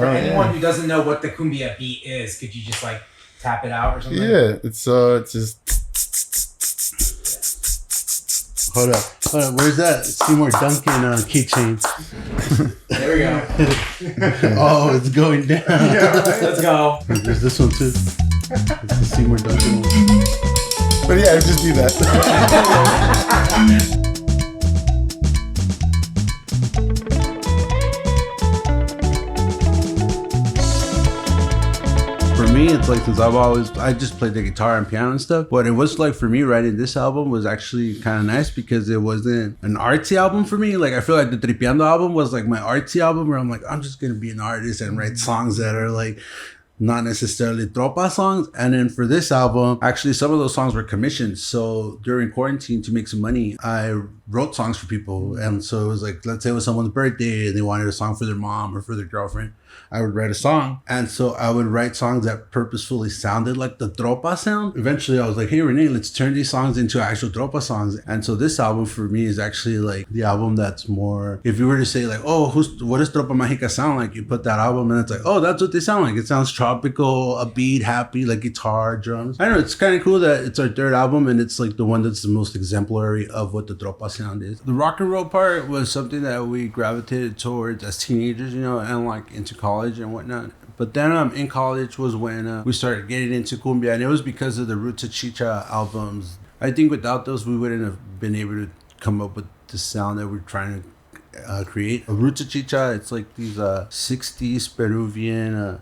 For anyone who doesn't know what the cumbia beat is, could you just like tap it out or something? Yeah, it's just. Hold up. Where's that Seymour Duncan keychain? There we go. Oh, it's going down. Yeah, right. Let's go. There's this one too. It's the Seymour Duncan one. But yeah, just do that. For me, it's like since I just played the guitar and piano and stuff. What it was like for me writing this album was actually kind of nice because it wasn't an artsy album for me. Like I feel like the Tripeando album was like my artsy album where I'm like, I'm just gonna be an artist and write songs that are like not necessarily tropa songs. And then for this album, actually some of those songs were commissioned. So during quarantine to make some money, I wrote songs for people. And so it was like, let's say it was someone's birthday and they wanted a song for their mom or for their girlfriend. I would write a song. And so I would write songs that purposefully sounded like the tropa sound. Eventually I was like, hey Renee, let's turn these songs into actual tropa songs. And so this album for me is actually like the album that's more, if you were to say like, oh, what does Tropa Magica sound like? You put that album and it's like, oh, that's what they sound like. It sounds tropical, upbeat, happy, like guitar, drums. I don't know, it's kind of cool that it's our third album and it's like the one that's the most exemplary of what the tropa sound is. The rock and roll part was something that we gravitated towards as teenagers, you know, and like into college and whatnot. But then in college was when we started getting into cumbia, and it was because of the Ruta Chicha albums. I think without those we wouldn't have been able to come up with the sound that we're trying to create. Ruta Chicha, it's like these 60s Peruvian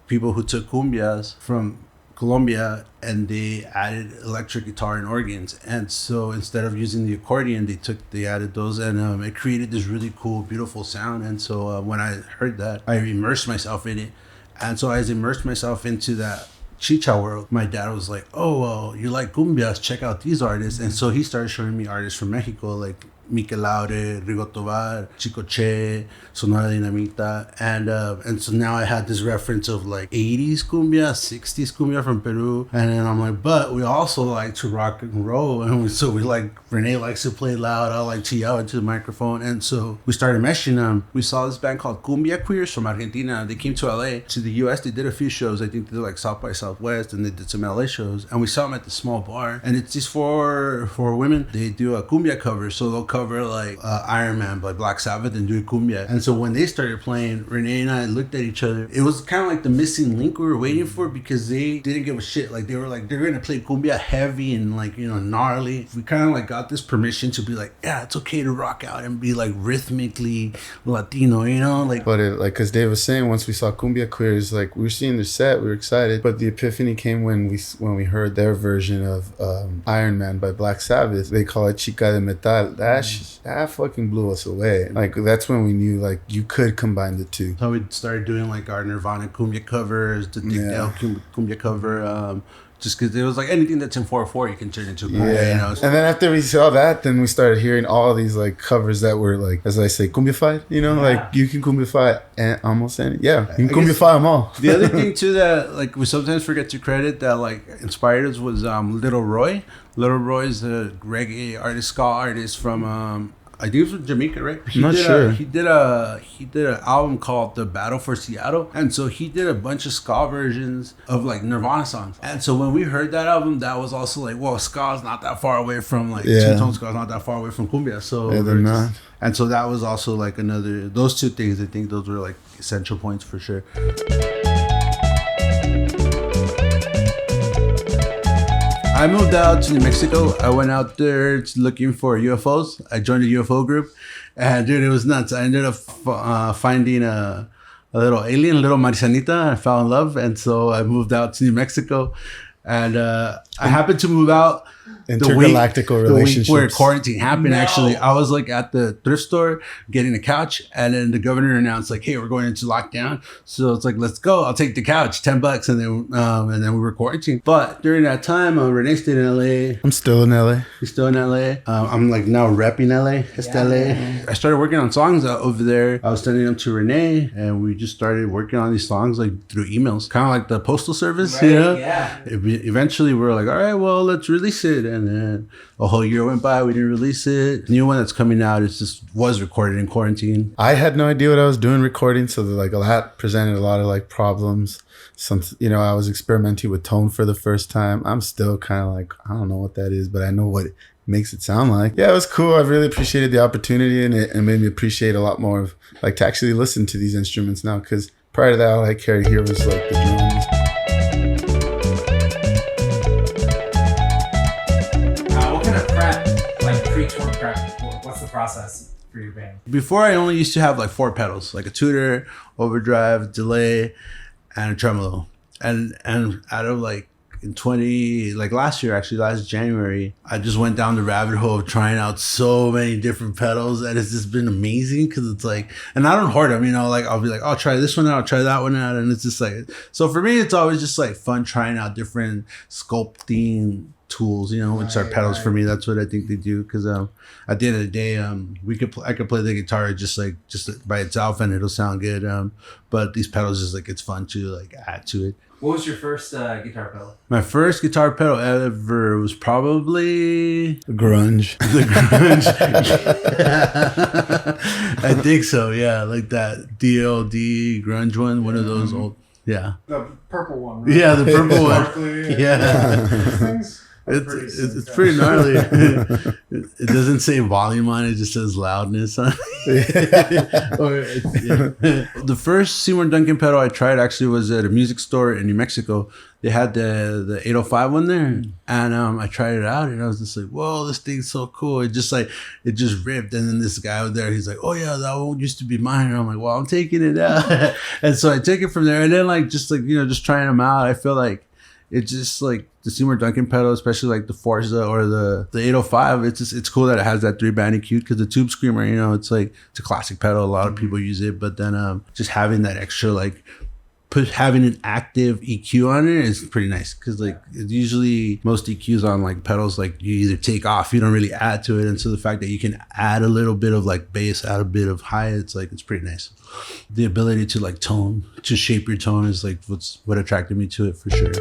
people who took cumbias from Colombia and they added electric guitar and organs, and so instead of using the accordion they added those, and it created this really cool, beautiful sound. And so when I heard that, I immersed myself in it. And so as I immersed myself into that chicha world, my dad was like, oh well, you like cumbias, check out these artists. And so he started showing me artists from Mexico like Mikel Laure, Rigo Tobar, Chico Che, Sonora Dinamita, and so now I had this reference of like 80s cumbia, 60s cumbia from Peru, and then I'm like, but we also like to rock and roll, and so we like, Renee likes to play loud, I like to yell into the microphone, and so we started meshing them. We saw this band called Cumbia Queers from Argentina. They came to LA, to the US. They did a few shows. I think they did like South by Southwest, and they did some LA shows, and we saw them at the small bar, and it's these four women. They do a cumbia cover, so they'll cover like Iron Man by Black Sabbath and do cumbia. And so when they started playing, Renee and I looked at each other. It was kind of like the missing link we were waiting for, because they didn't give a shit. Like they were like, they're gonna play cumbia heavy and like, you know, gnarly. We kind of like got this permission to be like, yeah, it's okay to rock out and be like rhythmically Latino, you know, like. But it, like, cause Dave was saying, once we saw Cumbia Queers, like we were seeing their set, we were excited. But the epiphany came when we heard their version of Iron Man by Black Sabbath. They call it Chica de Metal. That fucking blew us away. Like that's when we knew like you could combine the two. So we started doing like our Nirvana cumbia covers, the Dick Dale cumbia cover. Just because it was like anything that's in 4/4 you can turn into cumbia, you know. And then after we saw that, then we started hearing all these like covers that were like, as I say, cumbified. You know, like you can cumbify and almost any. Yeah, you can cumbify them all. The other thing too that like we sometimes forget to credit that like inspired us was Little Roy. Little Roy is a reggae artist, ska artist from I think it was from Jamaica, right? I'm not sure. He did an album called The Battle for Seattle, and so he did a bunch of ska versions of like Nirvana songs. And so when we heard that album, that was also like, well, ska's not that far away from like two-tone ska's not that far away from cumbia. So yeah, they're not. And so that was also like another, those two things, I think those were like essential points for sure. I moved out to New Mexico. I went out there looking for UFOs. I joined a UFO group, and dude, it was nuts. I ended up finding a little alien, a little Marisanita. I fell in love, and so I moved out to New Mexico. And I happened to move out intergalactical relationships. The week where quarantine happened, actually. I was like at the thrift store getting a couch, and then the governor announced like, hey, we're going into lockdown. So it's like, let's go. I'll take the couch, $10. And then we were quarantined. But during that time, Renee stayed in LA. I'm still in LA. He's still in LA. I'm like now repping LA, East L.A. I started working on songs over there. I was sending them to Renee, and we just started working on these songs like through emails, kind of like the postal service, right, you know? Yeah. Eventually we were like, like, all right, well, let's release it. And then a whole year went by, we didn't release it. The new one that's coming out was recorded in quarantine. I had no idea what I was doing recording, so like that presented a lot of like problems. I was experimenting with tone for the first time. I'm still kind of like, I don't know what that is, but I know what it makes it sound like. Yeah, it was cool. I really appreciated the opportunity, and it made me appreciate a lot more of like to actually listen to these instruments now, because prior to that, all I carried here was like the drums. What kind of prep, like pre-tour prep, what's the process for your band? Before, I only used to have like 4 pedals, like a tuner, overdrive, delay, and a tremolo. And out of like last January, I just went down the rabbit hole of trying out so many different pedals, and it's just been amazing, because it's like, and I don't hoard them, like I'll be like, I'll try this one out, I'll try that one out, and it's just like, so for me, it's always just like fun trying out different sculpting tools, which are pedals for me. That's what I think they do, because at the end of the day, I could play the guitar just by itself and it'll sound good, but these pedals just like, it's fun to like add to it. What was your first guitar pedal? My first guitar pedal ever was probably Grunge. The grunge. I think so, yeah, like that DLD grunge one of those old, yeah. The purple one, right? Yeah, the purple one. Sparkly, Yeah. These things? It's pretty gnarly. It doesn't say volume on it, just says loudness on it. The first Seymour Duncan pedal I tried actually was at a music store in New Mexico. They had the 805 one there, and I tried it out, and I was just like, whoa, this thing's so cool. It just ripped. And then this guy out there, he's like, oh yeah, that one used to be mine. And I'm like, well, I'm taking it out. And so I took it from there, and then just trying them out, I feel like it's just like the Seymour Duncan pedal, especially like the Forza or the 805. It's cool that it has that 3-band EQ, because the Tube Screamer, it's like, it's a classic pedal. A lot of people use it, but then just having that extra like having an active EQ on it is pretty nice, because like usually most EQs on like pedals, like you either take off, you don't really add to it, and so the fact that you can add a little bit of like bass, add a bit of high, it's pretty nice. The ability to like to shape your tone is like what attracted me to it for sure.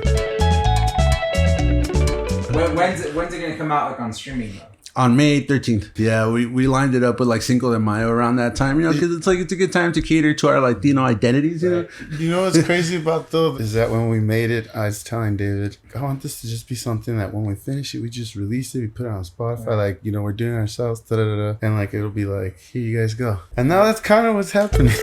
When's it gonna come out like on streaming though? On May 13th. Yeah, we lined it up with like Cinco de Mayo around that time, because it's a good time to cater to our Latino identities, You know what's crazy about though is that when we made it, I was telling David, I want this to just be something that when we finish it, we just release it, we put it on Spotify, like, we're doing it ourselves, and like it'll be like, here you guys go. And now that's kind of what's happening.